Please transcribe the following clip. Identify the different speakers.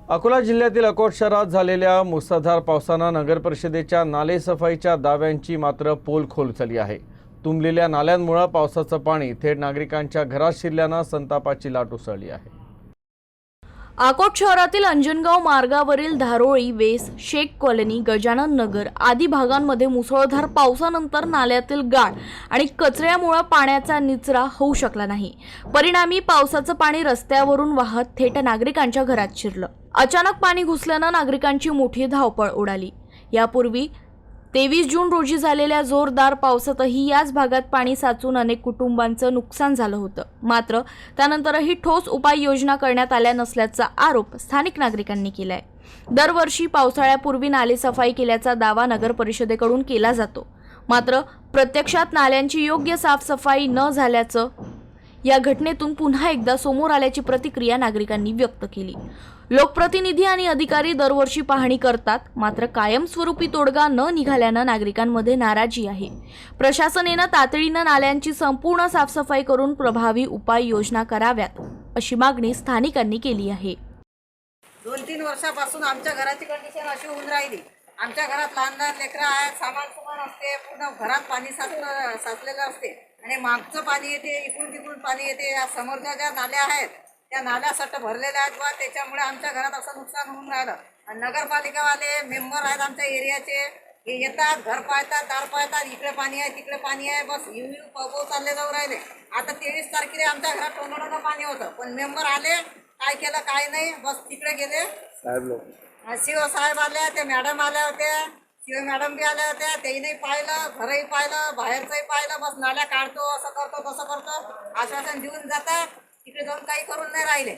Speaker 1: अकोला जिल्ह्यातील अकोट शहरात झालेल्या मुसळधार पावसानं नगर परिषदेच्या नालेसफाईच्या दाव्यांची मात्र पोलखोल झाली आहे। तुंबलेल्या नाल्यांमुळे पावसाचं पाणी थेट नागरिकांच्या घरात शिरल्यानं संतापाची लाट उसळली आहे।
Speaker 2: अकोट शहरातील अंजनगाव मार्गावरील धारोळी, वेस, शेख कॉलनी, गजानन नगर आदी भागांमध्ये मुसळधार पावसानंतर नाल्यातील गाळ आणि कचऱ्यामुळे पाण्याचा निचरा होऊ शकला नाही। परिणामी पावसाचं पाणी रस्त्यावरून वाहत थेट नागरिकांच्या घरात शिरलं। अचानक पाणी घुसल्यानं नागरिकांची मोठी धावपळ उडाली। यापूर्वी 23 जून रोजी झालेल्या जोरदार पावसातही याच भागात पाणी साचून अनेक कुटुंबांचं नुकसान झालं होतं। मात्र त्यानंतरही ठोस उपाययोजना करण्यात आल्या नसल्याचा आरोप स्थानिक नागरिकांनी केलाय। दरवर्षी पावसाळ्यापूर्वी नालेसफाई केल्याचा दावा नगर परिषदेकडून केला जातो, मात्र प्रत्यक्षात नाल्यांची योग्य साफसफाई न झाल्याचं या घटनेतून पुन्हा एकदा समोर आल्याची प्रतिक्रिया नागरिकांनी व्यक्त केली। लोकप्रतिनिधी आणि अधिकारी दरवर्षी पाहणी करतात, मात्र कायमस्वरूपी तोडगा न निघाल्यानं नागरिकांमध्ये नाराजी आहे। प्रशासनानं तातडीनं नाल्यांची संपूर्ण साफसफाई करून प्रभावी उपाययोजना कराव्यात अशी मागणी स्थानिकांनी केली आहे।
Speaker 3: 2-3 वर्षापासून आमच्या घराची कंडिशन अशी होऊन राहिली। आमच्या घरात लहान लेकरं आहेत, सामान असते, पूर्ण घरात पाणी साचलेलं असते आणि मागचं पाणी येते, इकडून तिकडून पाणी येते। या समोरच्या ज्या नाल्या आहेत त्या नाल्यासट भरलेल्या आहेत बा, त्याच्यामुळे आमच्या घरात असं नुकसान होऊन राहिलं। आणि नगरपालिकावाले मेंबर आहेत आमच्या एरियाचे, हे येतात, घर पाहतात, दार पाहतात, इकडे पाणी आहे तिकडे पाणी आहे, बस येऊ पाऊ चालले जाऊ राहिले। आता 23 तारखेला आमच्या घरात टोंगडोनं पाणी होतं, पण मेंबर आले, काय केलं काय नाही, बस तिकडे गेले। सीओ साहेब आले, ते मॅडम आल्या होत्या, सीओ मॅडम बी आल्या होत्या, तेही नाही पाहिलं, घरही पाहिलं, बाहेरचंही पाहिलं, बस नाल्या काढतो, असं करतो तसं करतो आश्वासन देऊन जातात, तिकडे जाऊन काही करून नाही राहिले।